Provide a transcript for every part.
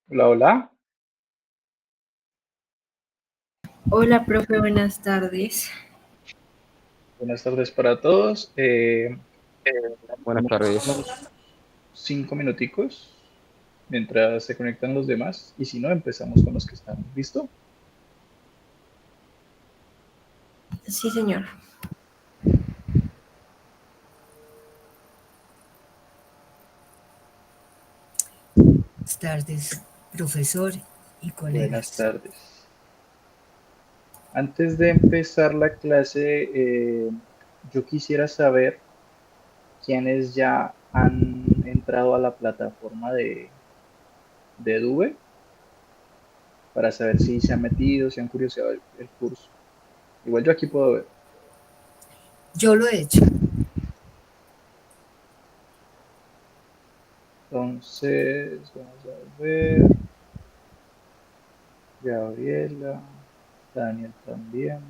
Hola, hola. Hola, profe, buenas tardes. Buenas tardes para todos. Buenas Damos tardes. unos 5 minuticos mientras se conectan los demás y si no, empezamos con los que están. ¿Listo? Sí, señor. Buenas tardes, profesor y Buenas colegas. tardes. Antes de empezar la clase, yo quisiera saber quiénes ya han entrado a la plataforma de Edube para saber si se han metido, si han curioseado el curso. Igual yo aquí puedo ver. Yo lo he hecho. Entonces, vamos a ver. Gabriela, Daniel también.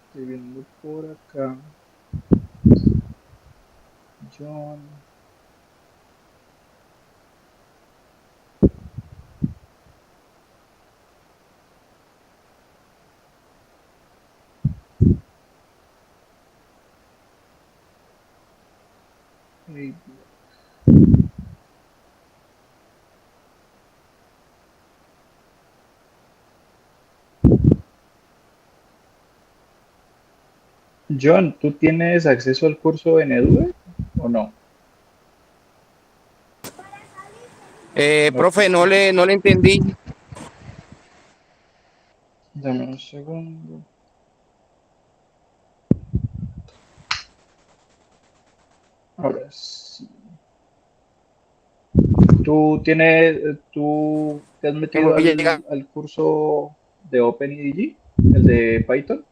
Estoy viendo por acá. John. Hey, John, ¿tú tienes acceso al curso en Edube o no? No, Profe, no le entendí. dame un segundo. Ahora sí. ¿Tú te has Que metido voy al curso de OpenEDG, el de Python,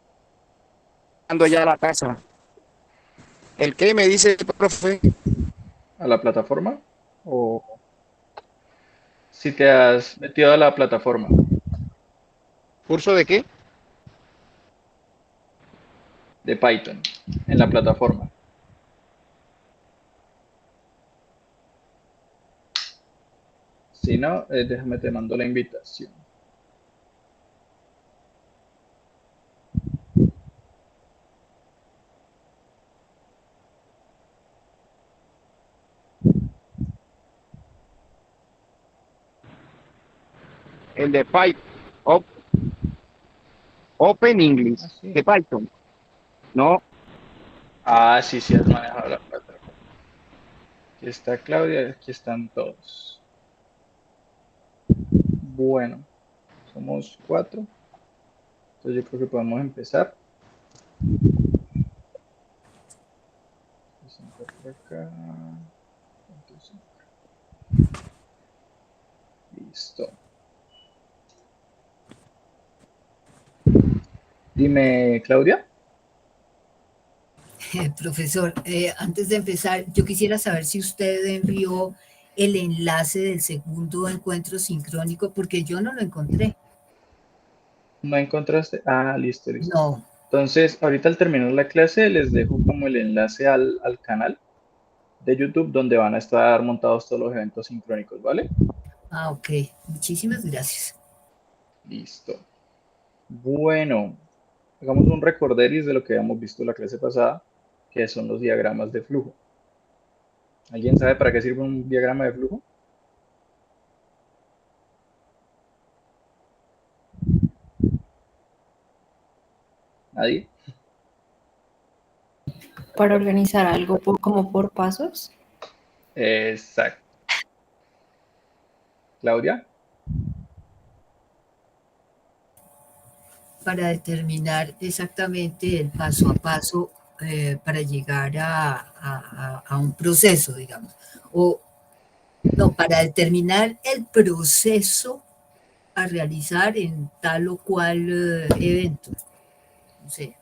llegando ya a la casa. ¿El qué me dice, profe? a la plataforma? ¿O si te has metido a la plataforma ¿Curso de qué? de Python en la plataforma? Si no, déjame te mando la invitación. El de Python. Open Ah, English. sí. De Python. No. Ah, sí, sí, has manejado la plataforma. Aquí está Claudia, aquí están todos. Bueno, somos cuatro, entonces yo creo que podemos empezar. Presentar por acá. Punto cinco. Listo. Dime, Claudia. Profesor, antes de empezar, yo quisiera saber si usted envió el enlace del segundo encuentro sincrónico, porque yo no lo encontré. ¿No encontraste? Ah, listo, listo. No. Entonces, ahorita al terminar la clase les dejo como el enlace al canal de YouTube donde van a estar montados todos los eventos sincrónicos, ¿vale? Ah, ok. Muchísimas gracias. Listo. Bueno, hagamos un recorderis de lo que habíamos visto la clase pasada, que son los diagramas de flujo. ¿Alguien sabe para qué sirve un diagrama de flujo? ¿Nadie? Para organizar algo como por pasos. Exacto. Claudia. Para determinar exactamente el paso a paso para llegar a un proceso, digamos. O no, para determinar el proceso a realizar en tal o cual evento, no sé,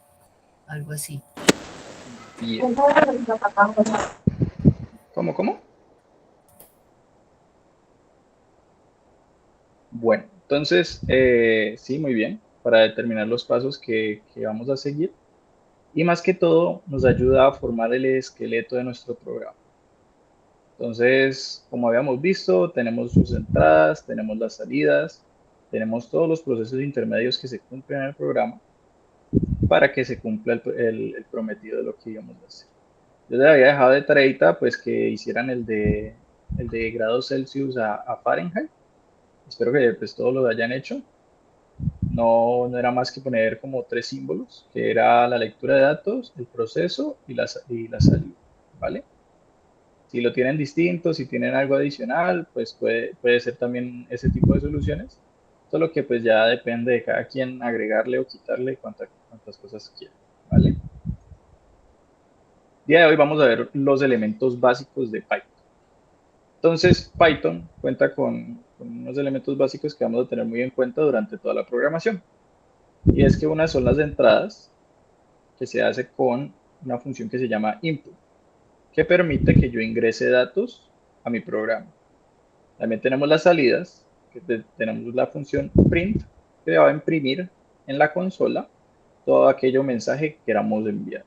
algo así. Bien. ¿Cómo, cómo? Bueno, entonces, sí, muy bien, para determinar los pasos que vamos a seguir. Y más que todo, nos ayuda a formar el esqueleto de nuestro programa. Entonces, como habíamos visto, tenemos sus entradas, tenemos las salidas, tenemos todos los procesos intermedios que se cumplen en el programa para que se cumpla el prometido de lo que íbamos a hacer. Yo les había dejado de tareita pues que hicieran el de grados Celsius a Fahrenheit. Espero que pues todos lo hayan hecho. No era más que poner como 3 símbolos, que era la lectura de datos, el proceso y la salida, ¿vale? Si lo tienen distinto, si tienen algo adicional, pues puede ser también ese tipo de soluciones. Solo que pues ya depende de cada quien agregarle o quitarle cuantas cosas quiera, ¿vale? El día de hoy vamos a ver los elementos básicos de Python. Entonces, Python cuenta con unos elementos básicos que vamos a tener muy en cuenta durante toda la programación. Y es que unas son las entradas, que se hace con una función que se llama input, que permite que yo ingrese datos a mi programa. También tenemos las salidas, que tenemos la función print, que va a imprimir en la consola todo aquello mensaje que queramos enviar.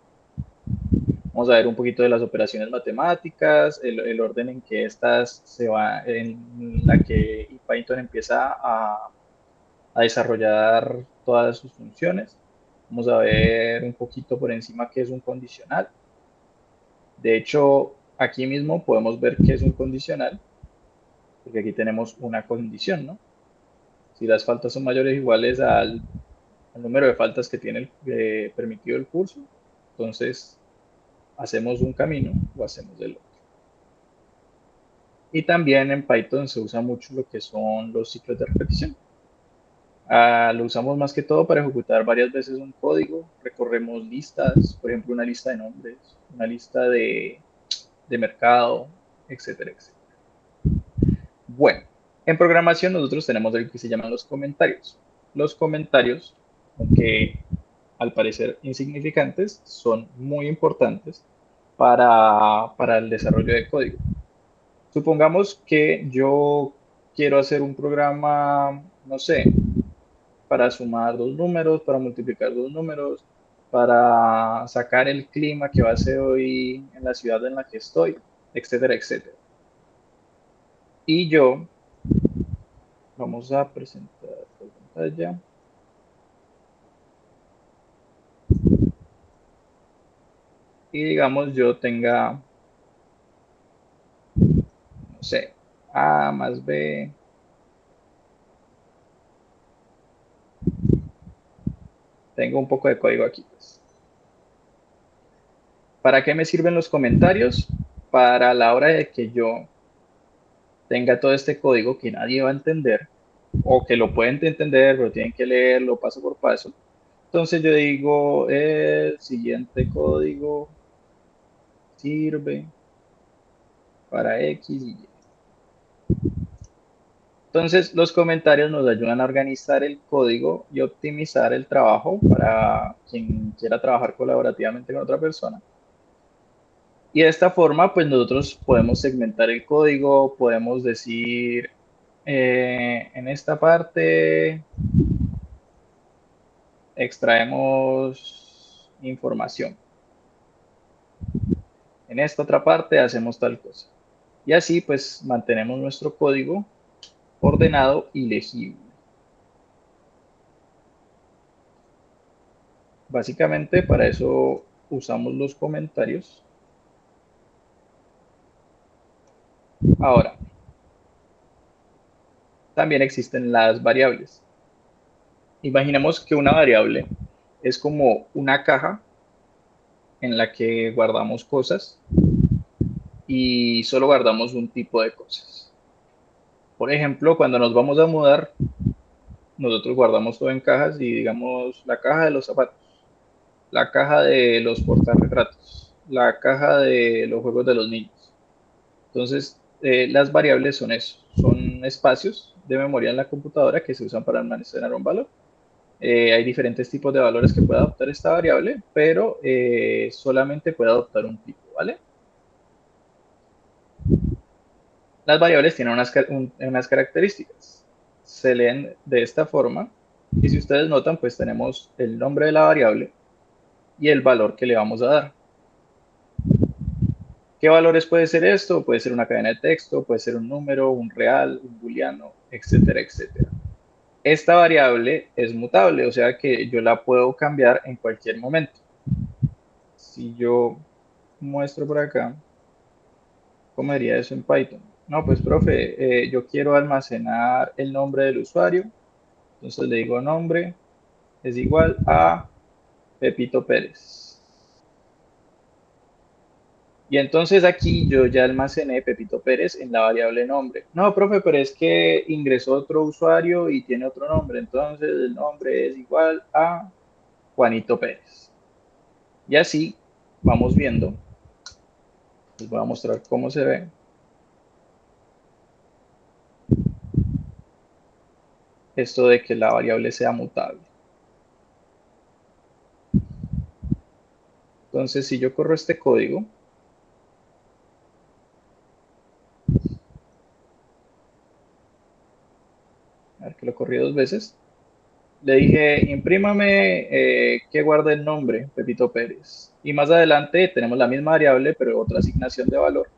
Vamos a ver un poquito de las operaciones matemáticas, el orden en que estas se va, en la que Python empieza a desarrollar todas sus funciones. Vamos a ver un poquito por encima qué es un condicional. De hecho, aquí mismo podemos ver qué es un condicional, porque aquí tenemos una condición, ¿no? Si las faltas son mayores o iguales al número de faltas que tiene permitido el curso, entonces hacemos un camino o hacemos el otro. Y también en Python se usa mucho lo que son los ciclos de repetición. Lo usamos más que todo para ejecutar varias veces un código. Recorremos listas, por ejemplo, una lista de nombres, una lista de mercado, etcétera, etcétera. Bueno, en programación nosotros tenemos algo que se llaman los comentarios. Los comentarios, aunque al parecer insignificantes, son muy importantes para el desarrollo de código. Supongamos que yo quiero hacer un programa, no sé, para sumar 2 números, para multiplicar 2 números, para sacar el clima que va a ser hoy en la ciudad en la que estoy, etcétera, etcétera. Y yo, vamos a presentar la pantalla. Y digamos yo tenga, no sé, A más B. Tengo un poco de código aquí, pues. ¿Para qué me sirven los comentarios? Para la hora de que yo tenga todo este código que nadie va a entender, o que lo pueden entender, pero tienen que leerlo paso por paso. Entonces yo digo, el siguiente código sirve para X y Y. Entonces los comentarios nos ayudan a organizar el código y optimizar el trabajo para quien quiera trabajar colaborativamente con otra persona. Y de esta forma, pues nosotros podemos segmentar el código, podemos decir, en esta parte extraemos información. En esta otra parte hacemos tal cosa. Y así pues mantenemos nuestro código ordenado y legible. Básicamente para eso usamos los comentarios. Ahora, también existen las variables. Imaginemos que una variable es como una caja en la que guardamos cosas y solo guardamos un tipo de cosas. Por ejemplo, cuando nos vamos a mudar, nosotros guardamos todo en cajas y digamos la caja de los zapatos, la caja de los portarretratos, la caja de los juegos de los niños. Entonces, las variables son eso, son espacios de memoria en la computadora que se usan para almacenar un valor. Hay diferentes tipos de valores que puede adoptar esta variable, pero solamente puede adoptar un tipo, ¿vale? Las variables tienen unas características. Se leen de esta forma y si ustedes notan, pues tenemos el nombre de la variable y el valor que le vamos a dar. ¿Qué valores puede ser esto? Puede ser una cadena de texto, puede ser un número, un real, un booleano, etcétera, etcétera. Esta variable es mutable, o sea que yo la puedo cambiar en cualquier momento. Si yo muestro por acá, ¿cómo haría eso en Python? No, pues profe, yo quiero almacenar el nombre del usuario, entonces le digo nombre es igual a Pepito Pérez. Y entonces aquí yo ya almacené Pepito Pérez en la variable nombre. No, profe, pero es que ingresó otro usuario y tiene otro nombre, entonces el nombre es igual a Juanito Pérez. Y así vamos viendo. Les voy a mostrar cómo se ve. Esto de que la variable sea mutable. Entonces, si yo corro este código, a ver que lo corrí 2 veces, le dije, imprímame que guarde el nombre, Pepito Pérez. Y más adelante tenemos la misma variable, pero otra asignación de valor.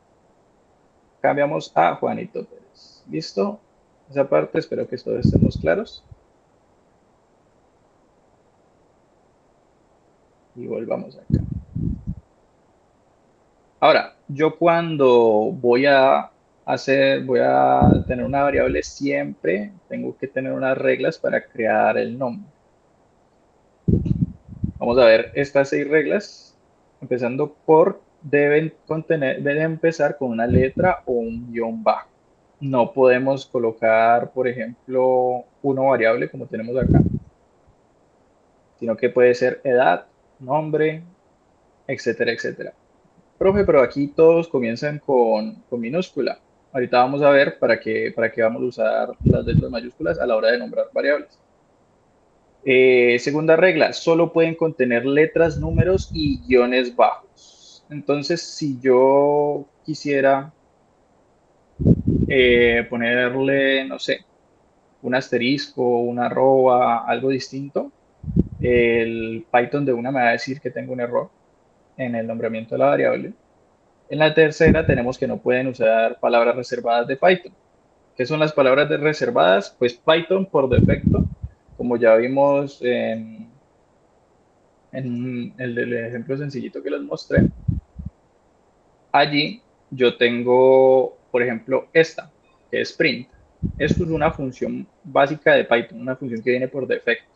Cambiamos a Juanito Pérez. ¿Listo? Esa parte, espero que todos estemos claros. Y volvamos acá. Ahora, yo cuando voy a tener una variable, siempre tengo que tener unas reglas para crear el nombre. Vamos a ver estas 6 reglas, empezando por deben empezar con una letra o un guión bajo. No podemos colocar, por ejemplo, uno variable como tenemos acá, sino que puede ser edad, nombre, etcétera, etcétera. Profe, pero aquí todos comienzan con minúscula. Ahorita vamos a ver para qué vamos a usar las letras mayúsculas a la hora de nombrar variables. Segunda regla, solo pueden contener letras, números y guiones bajos. Entonces, si yo quisiera ponerle, no sé, un asterisco, una arroba, algo distinto, el Python de una me va a decir que tengo un error en el nombramiento de la variable. En la tercera tenemos que no pueden usar palabras reservadas de Python. ¿Qué son las palabras reservadas? Pues Python por defecto, como ya vimos en el ejemplo sencillito que les mostré, allí yo tengo, por ejemplo, esta, que es print. Esto es una función básica de Python, una función que viene por defecto.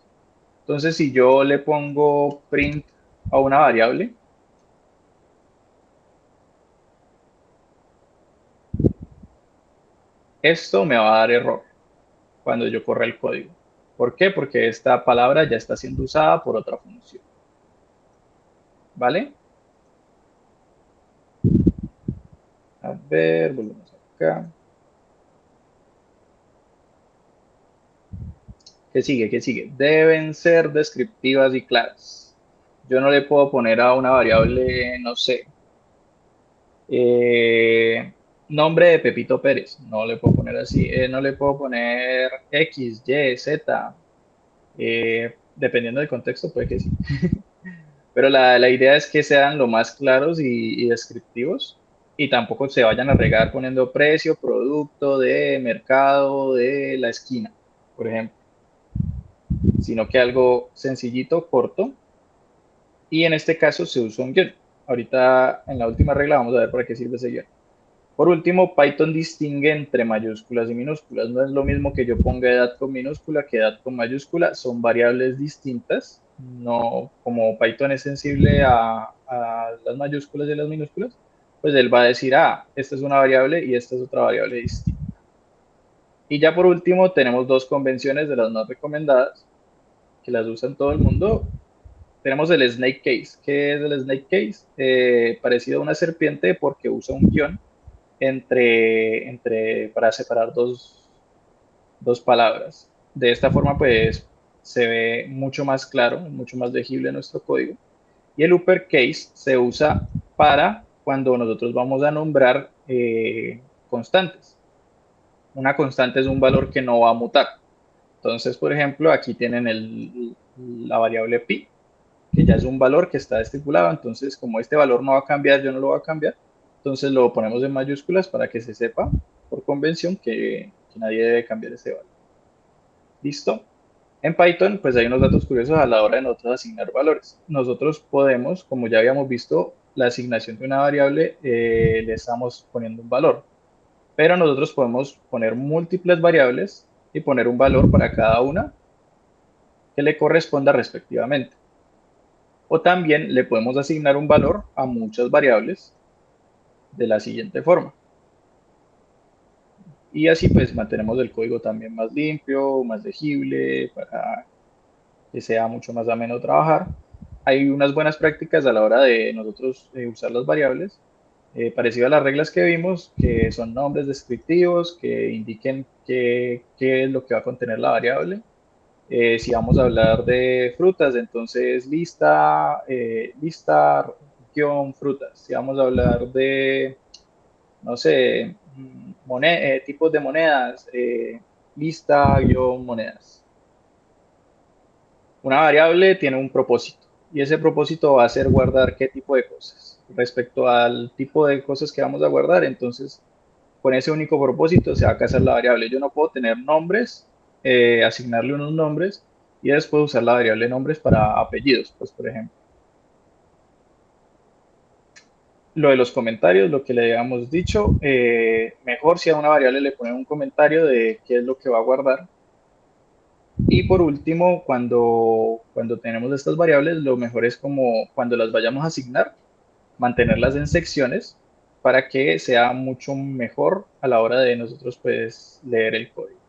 Entonces, si yo le pongo print a una variable, esto me va a dar error cuando yo corra el código. ¿Por qué? Porque esta palabra ya está siendo usada por otra función. ¿Vale? A ver, volvemos acá. ¿Qué sigue? ¿Qué sigue? Deben ser descriptivas y claras. Yo no le puedo poner a una variable, no sé, nombre de Pepito Pérez. No le puedo poner así. No le puedo poner X, Y, Z. Dependiendo del contexto, puede que sí. Pero la idea es que sean lo más claros y descriptivos y tampoco se vayan a regar poniendo precio, producto, de mercado, de la esquina, por ejemplo, sino que algo sencillito, corto, y en este caso se usa un guión. Ahorita en la última regla vamos a ver para qué sirve ese guión. Por último, Python distingue entre mayúsculas y minúsculas. No es lo mismo que yo ponga edad con minúscula que edad con mayúscula. Son variables distintas. No, como Python es sensible a las mayúsculas y las minúsculas, pues él va a decir, esta es una variable y esta es otra variable distinta. Y ya por último, tenemos 2 convenciones de las no recomendadas, que las usa en todo el mundo. Tenemos el snake case. ¿Qué es el snake case? Parecido a una serpiente porque usa un guión para separar dos palabras. De esta forma, pues, se ve mucho más claro, mucho más legible nuestro código. Y el uppercase se usa para cuando nosotros vamos a nombrar constantes. Una constante es un valor que no va a mutar. Entonces, por ejemplo, aquí tienen la variable pi, que ya es un valor que está estipulado. Entonces, como este valor no va a cambiar, yo no lo voy a cambiar. Entonces lo ponemos en mayúsculas para que se sepa por convención que nadie debe cambiar ese valor. ¿Listo? En Python, pues hay unos datos curiosos a la hora de nosotros asignar valores. Nosotros podemos, como ya habíamos visto, la asignación de una variable le estamos poniendo un valor, pero nosotros podemos poner múltiples variables y poner un valor para cada una que le corresponda respectivamente. O también le podemos asignar un valor a muchas variables de la siguiente forma. Y así pues mantenemos el código también más limpio, más legible, para que sea mucho más ameno trabajar. Hay unas buenas prácticas a la hora de nosotros usar las variables, parecido a las reglas que vimos, que son nombres descriptivos que indiquen qué es lo que va a contener la variable. Si vamos a hablar de frutas, entonces lista guión frutas. Si vamos a hablar de, no sé, tipos de monedas, lista guión monedas. Una variable tiene un propósito y ese propósito va a ser guardar qué tipo de cosas. Respecto al tipo de cosas que vamos a guardar, entonces con ese único propósito se va a casar la variable. Yo no puedo tener nombres, asignarle unos nombres y después usar la variable nombres para apellidos, pues por ejemplo. Lo de los comentarios, lo que le habíamos dicho, mejor si a una variable le ponen un comentario de qué es lo que va a guardar. Y por último, cuando tenemos estas variables, lo mejor es como cuando las vayamos a asignar, mantenerlas en secciones para que sea mucho mejor a la hora de nosotros pues leer el código.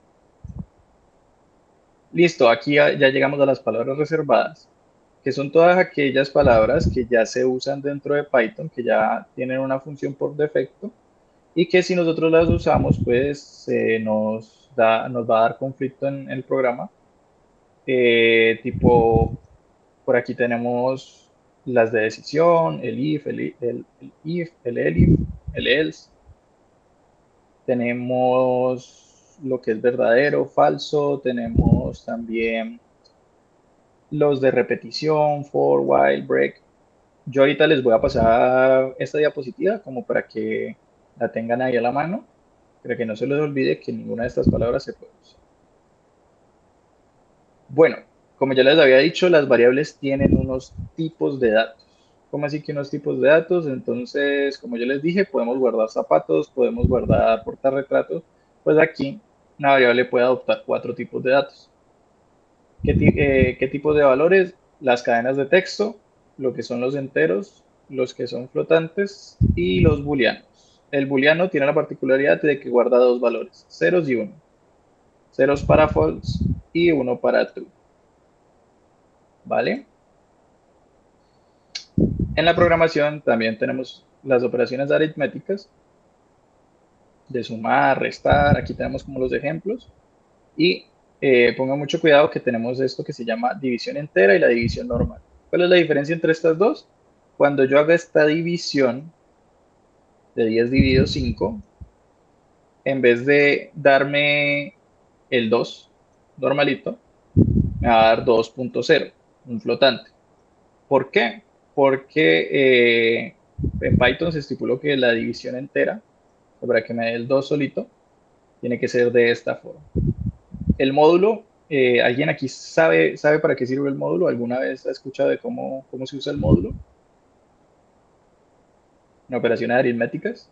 Listo, aquí ya llegamos a las palabras reservadas, que son todas aquellas palabras que ya se usan dentro de Python, que ya tienen una función por defecto y que si nosotros las usamos pues nos va a dar conflicto en el programa. Tipo, por aquí tenemos las de decisión, el if, el if, el elif, el else. Tenemos lo que es verdadero, falso. Tenemos también los de repetición, for, while, break. Yo ahorita les voy a pasar esta diapositiva como para que la tengan ahí a la mano, para que no se les olvide que ninguna de estas palabras se puede usar. Bueno, como ya les había dicho, las variables tienen unos tipos de datos. ¿Cómo así que unos tipos de datos? Entonces, como yo les dije, podemos guardar zapatos, podemos guardar portarretratos. Pues aquí una variable puede adoptar 4 tipos de datos. ¿Qué tipos de valores? Las cadenas de texto, lo que son los enteros, los que son flotantes y los booleanos. El booleano tiene la particularidad de que guarda 2 valores, ceros y 1. Ceros para false y 1 para true. ¿Vale? En la programación también tenemos las operaciones aritméticas de sumar, restar. Aquí tenemos como los ejemplos. Y pongan mucho cuidado que tenemos esto que se llama división entera y la división normal. ¿Cuál es la diferencia entre estas dos? Cuando yo haga esta división de 10 dividido 5, en vez de darme el 2 normalito, me va a dar 2.0, un flotante. ¿Por qué? Porque en Python se estipuló que la división entera, para que me dé el 2 solito, tiene que ser de esta forma. El módulo, ¿alguien aquí sabe para qué sirve el módulo? ¿Alguna vez ha escuchado de cómo se usa el módulo en operaciones aritméticas?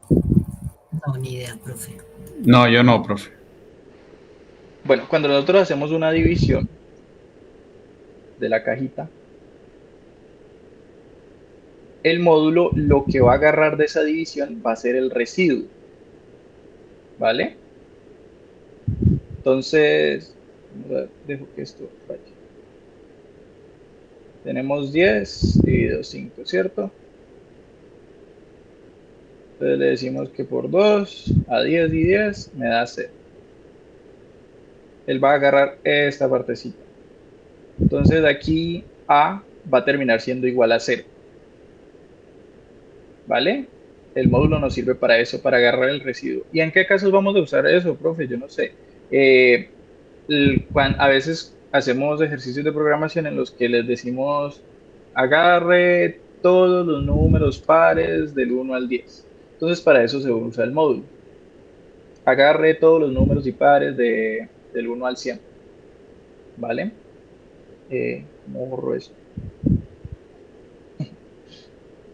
No, ni idea, profe. No, yo no, profe. Bueno, cuando nosotros hacemos una división de la cajita, el módulo lo que va a agarrar de esa división va a ser el residuo, ¿vale? Entonces, vamos a ver, dejo que esto vaya. Tenemos 10 dividido 5, ¿cierto? Entonces le decimos que por 2 a 10 y 10 me da 0. Él va a agarrar esta partecita. Entonces aquí A va a terminar siendo igual a 0. ¿Vale? El módulo nos sirve para eso, para agarrar el residuo. ¿Y en qué casos vamos a usar eso, profe? Yo no sé. A veces hacemos ejercicios de programación en los que les decimos agarre todos los números pares del 1 al 10. Entonces para eso se usa el módulo. Agarre todos los números y pares del 1 al 100. ¿Vale? ¿Cómo borro eso?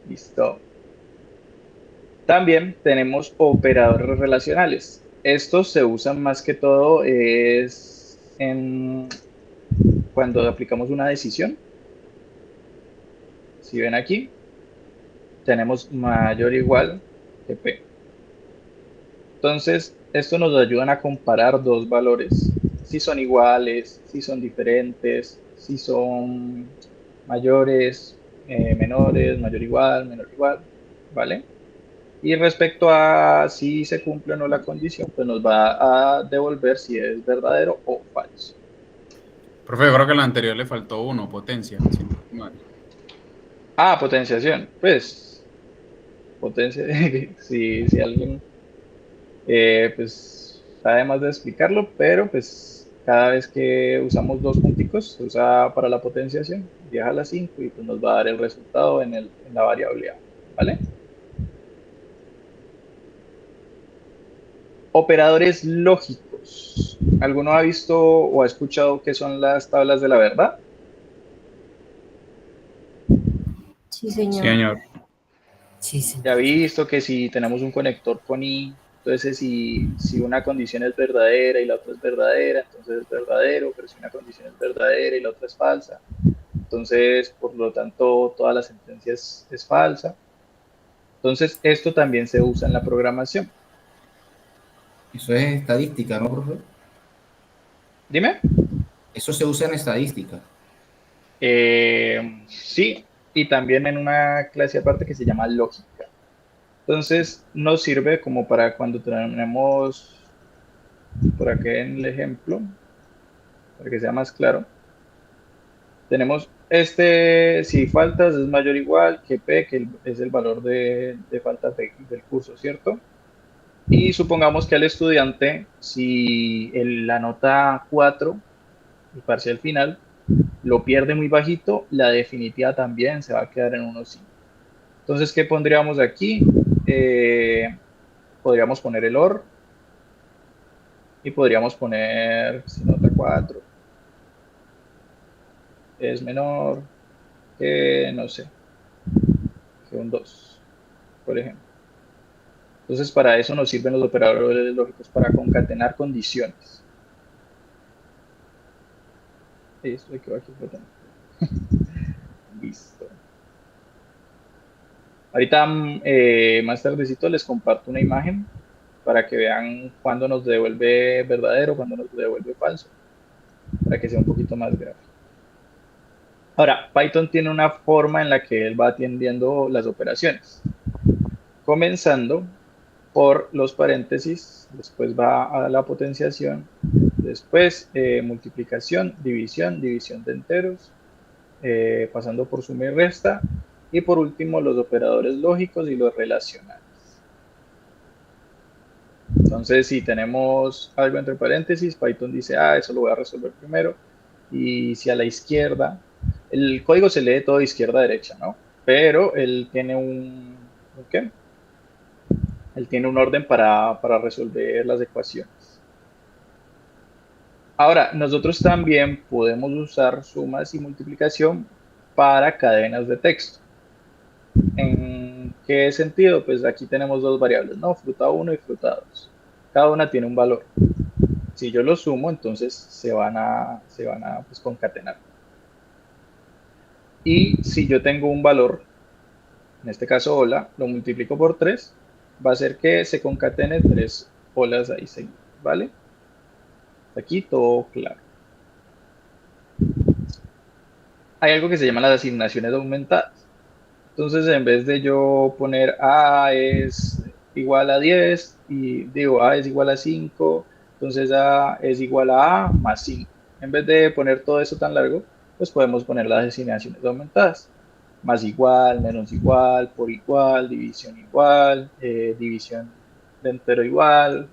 Listo. También tenemos operadores relacionales. Estos se usan más que todo cuando aplicamos una decisión. Si ven aquí, tenemos mayor o igual que P. Entonces, esto nos ayuda a comparar dos valores. Si son iguales, si son diferentes, si son mayores, menores, mayor igual, menor igual, ¿vale? Y respecto a si se cumple o no la condición, pues nos va a devolver si es verdadero o falso. Profe, yo creo que a la anterior le faltó uno, potencia. Si no estoy mal. Potenciación. Pues, potencia, si alguien pues sabe más de explicarlo, pero pues cada vez que usamos dos punticos, se usa para la potenciación, viaja a la 5 y pues nos va a dar el resultado en la variable A, ¿vale? Operadores lógicos. ¿Alguno ha visto o ha escuchado qué son las tablas de la verdad? Sí, señor. Señor. Sí, sí. Ya ha visto que si tenemos un conector con I, entonces si una condición es verdadera y la otra es verdadera, entonces es verdadero, pero si una condición es verdadera y la otra es falsa, entonces por lo tanto toda la sentencia es falsa. Entonces esto también se usa en la programación. Eso es estadística, ¿no, profe? Dime. Eso se usa en estadística. Sí, y también en una clase aparte que se llama lógica. Entonces nos sirve como para cuando tenemos, por aquí en el ejemplo, para que sea más claro, tenemos si faltas es mayor o igual que P, que es el valor de faltas del curso, ¿cierto? Y supongamos que al estudiante, si la nota 4, el parcial final, lo pierde muy bajito, la definitiva también se va a quedar en 1,5. Entonces, ¿qué pondríamos aquí? Podríamos poner el OR y podríamos poner, si nota 4 es menor que, no sé, que un 2, por ejemplo. Entonces, para eso nos sirven los operadores lógicos, para concatenar condiciones. Esto hay que aquí flotando. Listo. Ahorita, más tardecito, les comparto una imagen para que vean cuándo nos devuelve verdadero, cuándo nos devuelve falso, para que sea un poquito más gráfico. Ahora, Python tiene una forma en la que él va atendiendo las operaciones, comenzando por los paréntesis, después va a la potenciación, después multiplicación, división de enteros, pasando por suma y resta, y por último los operadores lógicos y los relacionales. Entonces, si tenemos algo entre paréntesis, Python dice, eso lo voy a resolver primero, y si a la izquierda, el código se lee todo de izquierda a derecha, ¿no? Pero él tiene ¿qué? Él tiene un orden para resolver las ecuaciones. Ahora, nosotros también podemos usar sumas y multiplicación para cadenas de texto. ¿En qué sentido? Pues aquí tenemos dos variables, ¿no? Fruta 1 y fruta 2. Cada una tiene un valor. Si yo los sumo, entonces se van a pues, concatenar. Y si yo tengo un valor, en este caso hola, lo multiplico por 3, va a hacer que se concatene 3 olas ahí seguidas, ¿vale? Aquí todo claro. Hay algo que se llama las asignaciones aumentadas. Entonces, en vez de yo poner A es igual a 10 y digo A es igual a 5, entonces A es igual a A más 5. En vez de poner todo eso tan largo, pues podemos poner las asignaciones aumentadas. Más igual, menos igual, por igual, división igual, división de entero igual,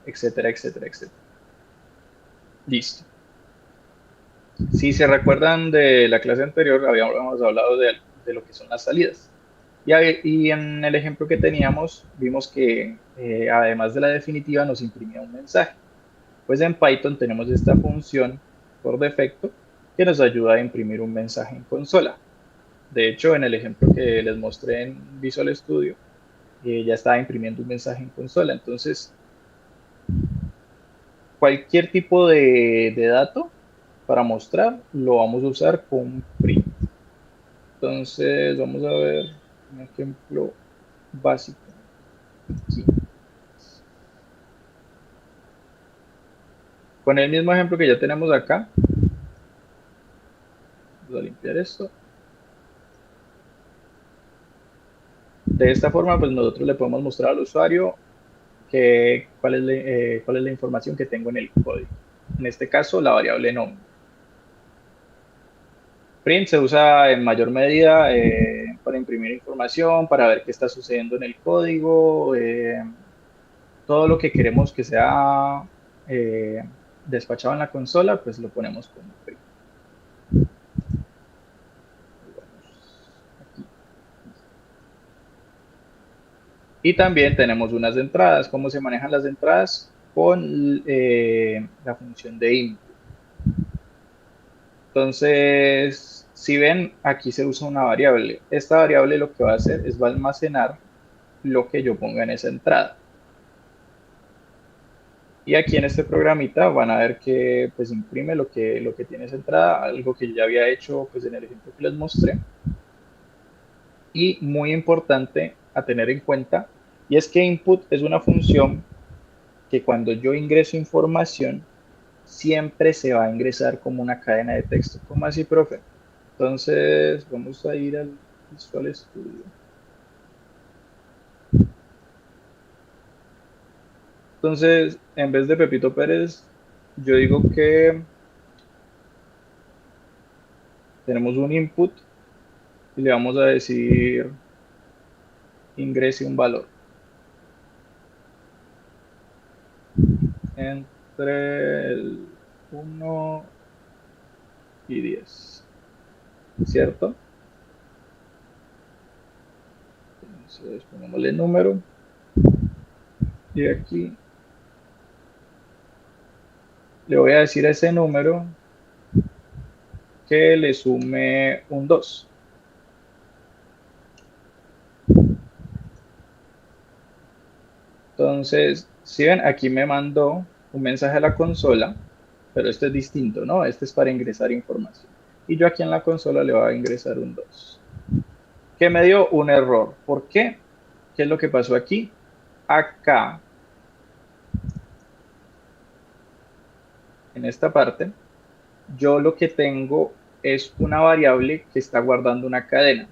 etcétera, etcétera, etcétera. Listo. Si se recuerdan de la clase anterior, habíamos hablado de lo que son las salidas. Y en el ejemplo que teníamos, vimos que además de la definitiva nos imprimía un mensaje. Pues en Python tenemos esta función por defecto que nos ayuda a imprimir un mensaje en consola. De hecho, en el ejemplo que les mostré en Visual Studio, ya estaba imprimiendo un mensaje en consola. Entonces, cualquier tipo de dato para mostrar lo vamos a usar con print. Entonces, vamos a ver un ejemplo básico aquí. Con el mismo ejemplo que ya tenemos acá, vamos a limpiar esto. De esta forma, pues nosotros le podemos mostrar al usuario cuál es la información que tengo en el código. En este caso, la variable nombre. Print se usa en mayor medida para imprimir información, para ver qué está sucediendo en el código, todo lo que queremos que sea despachado en la consola, pues lo ponemos como print. Aquí. Y también tenemos unas entradas. ¿Cómo se manejan las entradas? Con la función de input. Entonces, si ven, aquí se usa una variable. Esta variable lo que va a hacer es va a almacenar lo que yo ponga en esa entrada. Y aquí en este programita van a ver que pues imprime lo que tiene esa entrada, algo que ya había hecho pues en el ejemplo que les mostré. Y muy importante a tener en cuenta, y es que input es una función que cuando yo ingreso información, siempre se va a ingresar como una cadena de texto. ¿Cómo así, profe? Entonces, vamos a ir al Visual Studio. Entonces, en vez de Pepito Pérez, yo digo que tenemos un input y le vamos a decir ingrese un valor entre el 1 y 10, ¿cierto? Entonces, pongámosle número y aquí le voy a decir a ese número que le sume un 2. Entonces, si ven, aquí me mandó un mensaje a la consola, pero este es distinto, ¿no? Este es para ingresar información. Y yo aquí en la consola le voy a ingresar un 2. Que me dio un error. ¿Por qué? ¿Qué es lo que pasó aquí? Acá, en esta parte, yo lo que tengo es una variable que está guardando una cadena.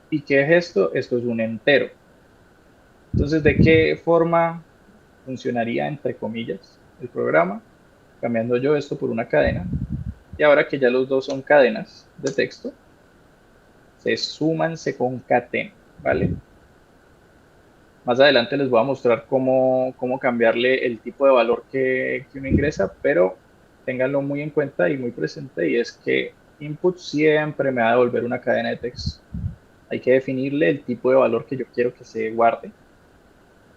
¿Y qué es esto? Esto es un entero. Entonces, ¿de qué forma funcionaría, entre comillas, el programa? Cambiando yo esto por una cadena. Y ahora que ya los dos son cadenas de texto, se suman, se concatenan, ¿vale? Más adelante les voy a mostrar cómo cambiarle el tipo de valor que uno ingresa, pero ténganlo muy en cuenta y muy presente, y es que input siempre me va a devolver una cadena de texto. Hay que definirle el tipo de valor que yo quiero que se guarde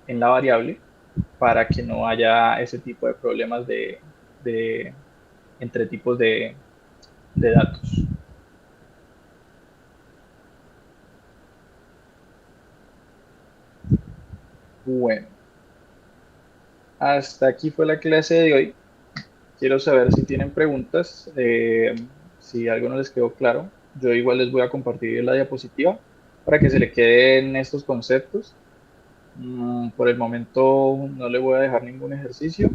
en la variable para que no haya ese tipo de problemas entre tipos de datos. Bueno, hasta aquí fue la clase de hoy. Quiero saber si tienen preguntas, si algo no les quedó claro. Yo igual les voy a compartir la diapositiva para que se le queden estos conceptos. Por el momento no le voy a dejar ningún ejercicio.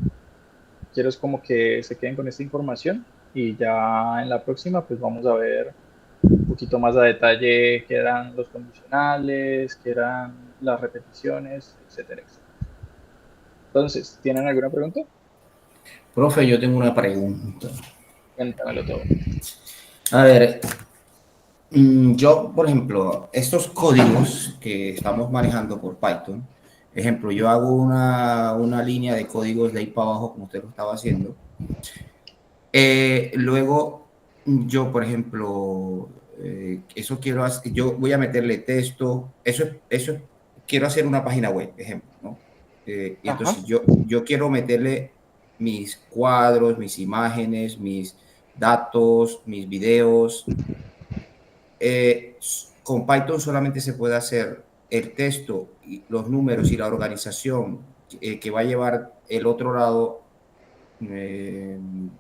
Quiero es como que se queden con esta información y ya en la próxima pues vamos a ver un poquito más a detalle qué eran los condicionales, qué eran las repeticiones, etcétera, etcétera. Entonces, ¿tienen alguna pregunta? Profe, yo tengo una pregunta. Cuéntamelo todo. A ver, yo, por ejemplo, estos códigos que estamos manejando por Python, ejemplo, yo hago una línea de códigos de ahí para abajo, como usted lo estaba haciendo. Luego, yo, por ejemplo, eso quiero hacer, yo voy a meterle texto, eso quiero hacer una página web, ejemplo, ¿no? Y Ajá. entonces yo quiero meterle mis cuadros, mis imágenes, mis datos, mis videos. Con Python solamente se puede hacer el texto, y los números y la organización que va a llevar el otro lado en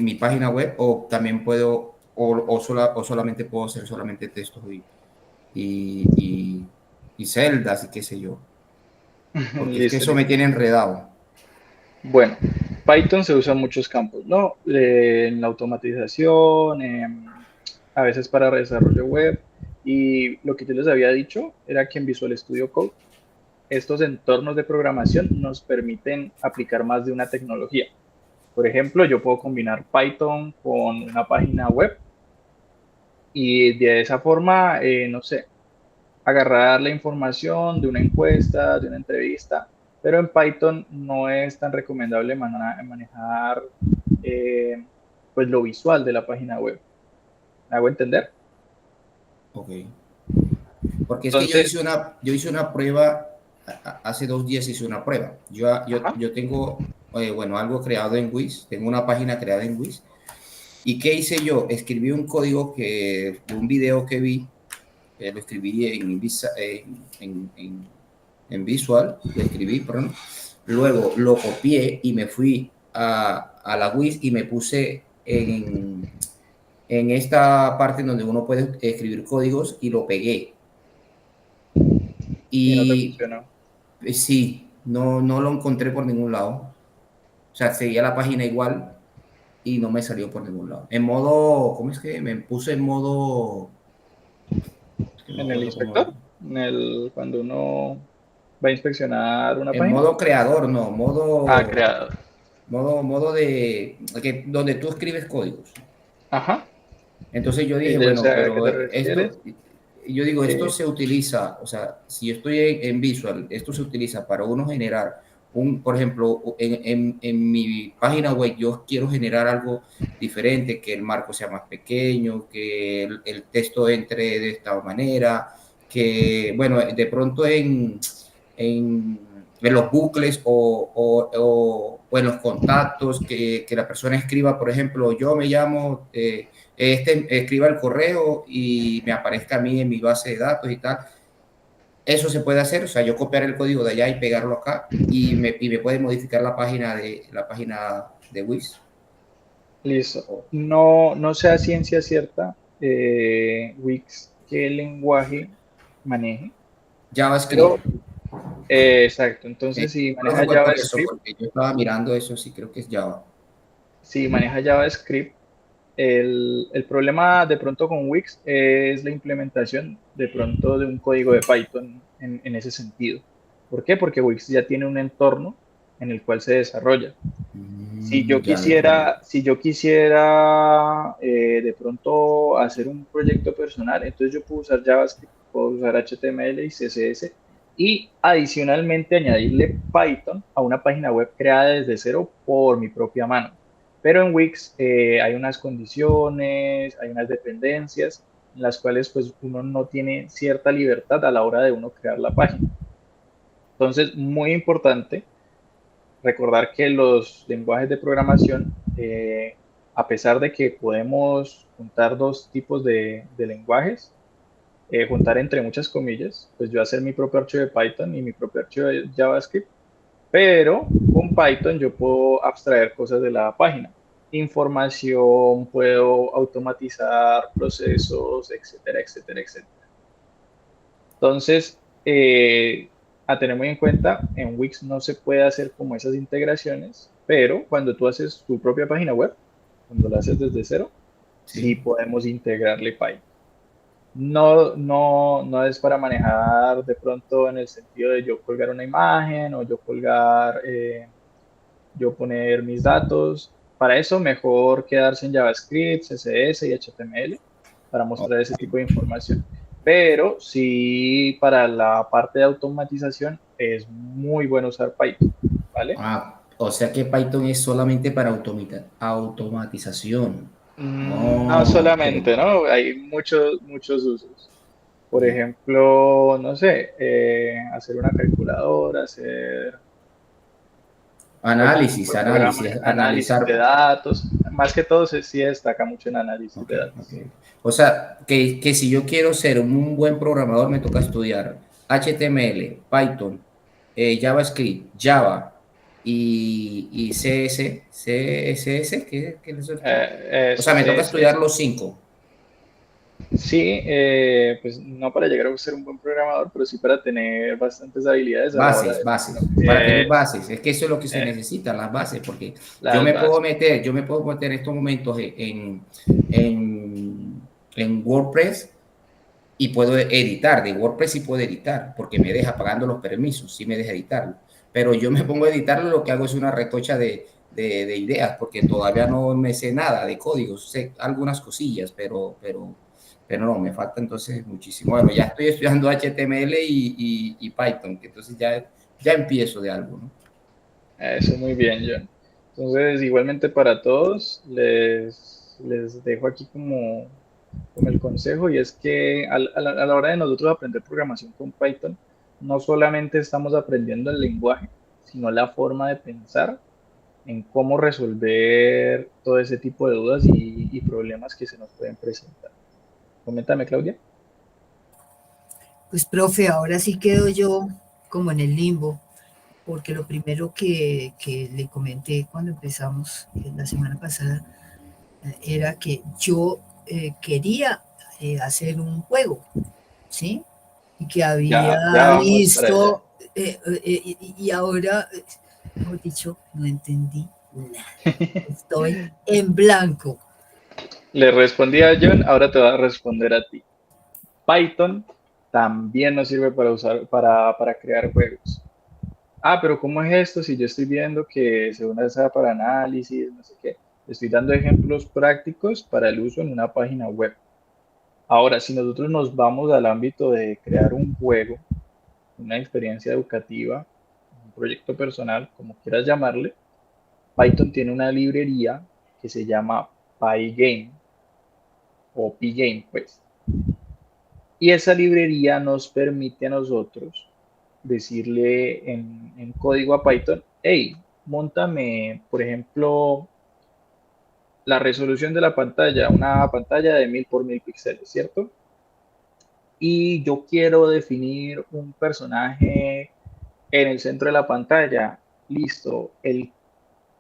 mi página web, o también puedo, o solamente puedo hacer solamente textos y, y, y celdas y qué sé yo, porque es que Listo, eso me listo. tiene enredado. Bueno, Python se usa en muchos campos, ¿no? En la automatización, a veces para desarrollo web. Y lo que yo les había dicho era que en Visual Studio Code estos entornos de programación nos permiten aplicar más de una tecnología. Por ejemplo, yo puedo combinar Python con una página web y de esa forma, no sé, agarrar la información de una encuesta, de una entrevista, pero en Python no es tan recomendable manejar pues lo visual de la página web. ¿Me hago entender? Ok. Porque es que Entonces, yo hice una prueba, hace 2 días hice una prueba. ajá, Yo tengo, bueno, algo creado en Wix, tengo una página creada en Wix. ¿Y qué hice yo? Escribí un código de un video que vi, lo escribí en Visual, lo escribí, perdón. Luego lo copié y me fui a la Wix y me puse en esta parte donde uno puede escribir códigos y lo pegué. y no te Y funcionó. sí, no lo encontré por ningún lado. O sea, seguía la página igual y no me salió por ningún lado. En modo, ¿cómo es que me puse en modo? Es que no me En el acuerdo cómo. inspector, cuando uno va a inspeccionar una En página. modo creador, no, Ah, creador. modo de donde tú escribes códigos. Ajá. Entonces yo dije, Yo sé bueno, a qué pero te refieres. yo digo, esto Eh, se utiliza, o sea, si yo estoy en Visual, esto se utiliza para uno generar por ejemplo, en mi página web yo quiero generar algo diferente, que el marco sea más pequeño, que el texto entre de esta manera, que, bueno, de pronto en los bucles o en los contactos, que la persona escriba, por ejemplo, yo me llamo, escriba el correo y me aparezca a mí en mi base de datos y tal. Eso se puede hacer, o sea, yo copiar el código de allá y pegarlo acá y me puede modificar la página de Wix. Listo. No, no sé a ciencia cierta Wix qué lenguaje maneje, pero JavaScript. exacto. Entonces, si Creo que maneja fue por eso, JavaScript, porque yo estaba mirando eso, sí, creo que es Java. si maneja JavaScript, el problema de pronto con Wix es la implementación de pronto de un código de Python en ese sentido. ¿Por qué? Porque Wix ya tiene un entorno en el cual se desarrolla. Ya lo entiendo. Si yo quisiera de pronto hacer un proyecto personal, entonces yo puedo usar JavaScript, puedo usar HTML y CSS y adicionalmente añadirle Python a una página web creada desde cero por mi propia mano. Pero en Wix hay unas condiciones, hay unas dependencias en las cuales pues uno no tiene cierta libertad a la hora de uno crear la página. Entonces, muy importante recordar que los lenguajes de programación, a pesar de que podemos juntar dos tipos de lenguajes, juntar entre muchas comillas, pues yo hacer mi propio archivo de Python y mi propio archivo de JavaScript, pero con Python yo puedo abstraer cosas de la página, información, puedo automatizar procesos, etcétera, etcétera, etcétera. Entonces, a tener muy en cuenta, en Wix no se puede hacer como esas integraciones, pero cuando tú haces tu propia página web, cuando la haces desde cero, sí Sí. podemos integrarle Python. No es para manejar de pronto en el sentido de yo colgar una imagen o yo colgar, yo poner mis datos. Para eso mejor quedarse en JavaScript, CSS y HTML para Oh, mostrar ese tipo de información. Pero sí, para la parte de automatización es muy bueno usar Python, ¿vale? o sea que Python es solamente para automatización. No Oh, ok. solamente, ¿no? Hay muchos usos. Por ejemplo, no sé, hacer una calculadora, hacer cualquier tipo Análisis, de programa, análisis, análisis de analizar. datos. Más que todo sí destaca mucho en análisis Ok, de ok. datos. O sea, que si yo quiero ser un buen programador, me toca estudiar HTML, Python, JavaScript, Java y CSS, ¿qué es eso? O sea, Eso, me toca estudiar CSS. los cinco. Sí, pues no para llegar a ser un buen programador, pero sí para tener bastantes habilidades a la hora Bases, de definir bases, para tener bases. Es que eso es lo que se eh, necesita, las bases, porque las bases. yo me puedo meter en estos momentos en WordPress y puedo editar, de WordPress sí puedo editar, porque me deja pagando los permisos, sí me deja editarlo. Pero yo me pongo a editarlo, lo que hago es una retocha de ideas, porque todavía no me sé nada de códigos, sé algunas cosillas, pero no, me falta entonces muchísimo. Bueno, ya estoy estudiando HTML y Python, que entonces ya empiezo de algo, ¿no? Eso muy bien, John. Entonces, igualmente para todos, les dejo aquí como el consejo y es que a la hora de nosotros aprender programación con Python, no solamente estamos aprendiendo el lenguaje, sino la forma de pensar en cómo resolver todo ese tipo de dudas y problemas que se nos pueden presentar. Coméntame, Claudia. Pues, profe, ahora sí quedo yo como en el limbo, porque lo primero que le comenté cuando empezamos la semana pasada era que yo quería hacer un juego, ¿sí? Y que Ya había vamos para allá. visto, y ahora, mejor dicho, no entendí nada. Estoy en blanco. Le respondí a John, ahora te voy a responder a ti. Python también nos sirve para usar, para crear juegos. Ah, pero ¿cómo es esto? Si yo estoy viendo que se usa para análisis, no sé qué. Estoy dando ejemplos prácticos para el uso en una página web. Ahora, si nosotros nos vamos al ámbito de crear un juego, una experiencia educativa, un proyecto personal, como quieras llamarle, Python tiene una librería que se llama Pygame o Pygame, pues. Y esa librería nos permite a nosotros decirle en código a Python, hey, montame, por ejemplo, la resolución de la pantalla, una pantalla de 1000 por 1000 píxeles, ¿cierto? Y yo quiero definir un personaje en el centro de la pantalla. Listo.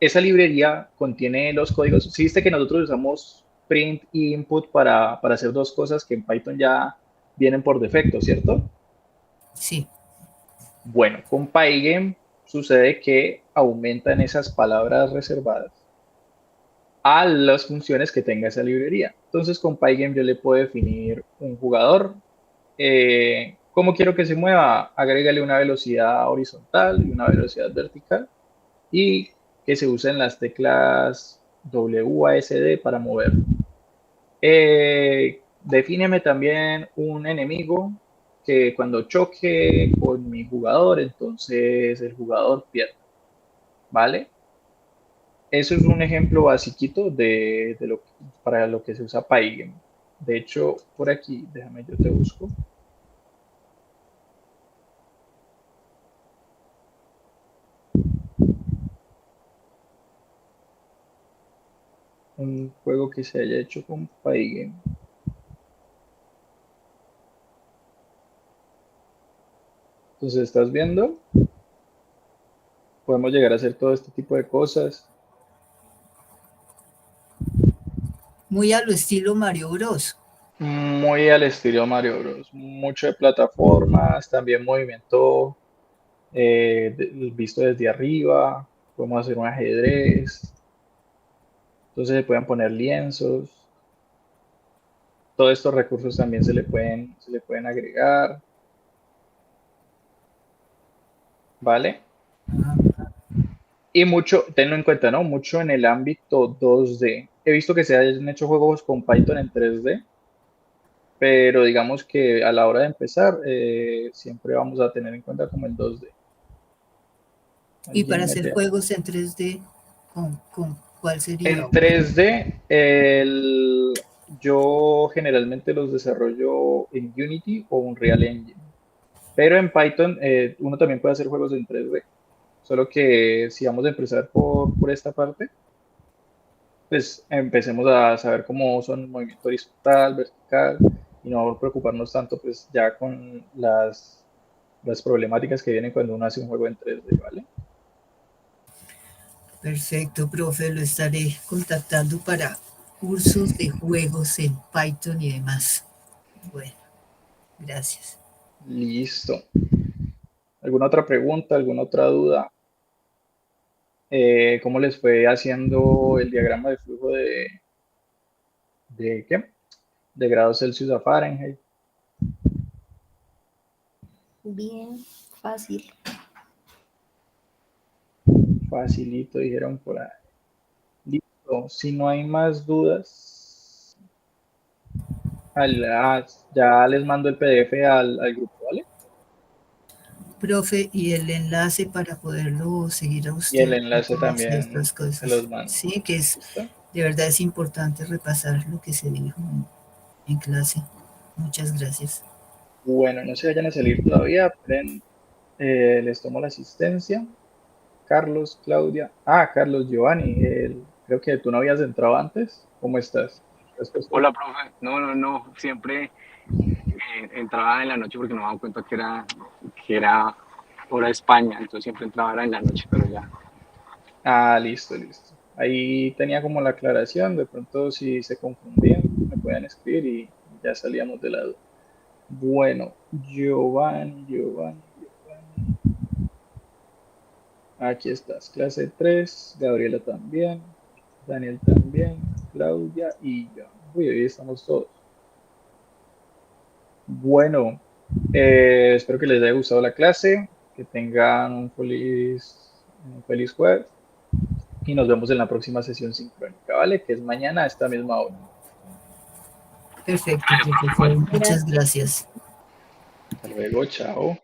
Esa librería contiene los códigos. Sí, viste que nosotros usamos print y input para hacer dos cosas que en Python ya vienen por defecto, ¿cierto? Sí. Bueno, con Pygame sucede que aumentan esas palabras reservadas a las funciones que tenga esa librería. Entonces, con Pygame yo le puedo definir un jugador. ¿Cómo quiero que se mueva? Agrégale una velocidad horizontal y una velocidad vertical y que se usen las teclas WASD para moverlo. Defíneme también un enemigo que cuando choque con mi jugador, entonces el jugador pierde, ¿vale? Eso es un ejemplo basiquito para lo que se usa Pygame. De hecho, por aquí, déjame yo te busco. Un juego que se haya hecho con Pygame. Entonces, ¿estás viendo? Podemos llegar a hacer todo este tipo de cosas. Muy a lo estilo Mario Bros. Muy al estilo Mario Bros. Mucho de plataformas, también movimiento visto desde arriba. Podemos hacer un ajedrez. Entonces se pueden poner lienzos. Todos estos recursos también se le pueden agregar. ¿Vale? Y mucho, tenlo en cuenta, ¿no? Mucho en el ámbito 2D. He visto que se han hecho juegos con Python en 3D, pero digamos que a la hora de empezar, siempre vamos a tener en cuenta como el 2D. Y para ¿Alguien hacer mete? juegos en 3D, ¿con ¿Cuál sería? En 3D, yo generalmente los desarrollo en Unity o Unreal Engine. Pero en Python uno también puede hacer juegos en 3D. Solo que si vamos a empezar por esta parte, pues empecemos a saber cómo son movimiento horizontal, vertical, y no preocuparnos tanto pues ya con las problemáticas que vienen cuando uno hace un juego en 3D, ¿vale? Perfecto, profe, lo estaré contactando para cursos de juegos en Python y demás. Bueno, gracias. Listo. ¿Alguna otra pregunta, alguna otra duda? ¿Cómo les fue haciendo el diagrama de flujo de qué? De grados Celsius a Fahrenheit. Bien, fácil. Facilito, dijeron por ahí. Listo. Si no hay más dudas, ya les mando el PDF al grupo, ¿vale? Profe, y el enlace para poderlo seguir a Y el usted. enlace Todas también estas se los cosas. mando. Sí, que es, ¿Listo? de verdad es importante repasar lo que se dijo en clase. Muchas gracias. Bueno, no se vayan a salir todavía, esperen, les tomo la asistencia. Carlos, Claudia. Carlos, Giovanni, creo que tú no habías entrado antes. ¿Cómo estás? Hola, profe. No, siempre entraba en la noche porque no me daba cuenta que era hora de España, entonces siempre entraba era en la noche, pero ya. Listo, listo. Ahí tenía como la aclaración, de pronto si se confundían, me pueden escribir y ya salíamos de la duda. Bueno, Giovanni. Aquí estás, clase 3, Gabriela también, Daniel también, Claudia y yo. Uy, hoy estamos todos. Bueno, espero que les haya gustado la clase, que tengan un feliz jueves y nos vemos en la próxima sesión sincrónica, ¿vale? Que es mañana a esta misma hora. Perfecto, profesor. Muchas gracias. Hasta luego, chao.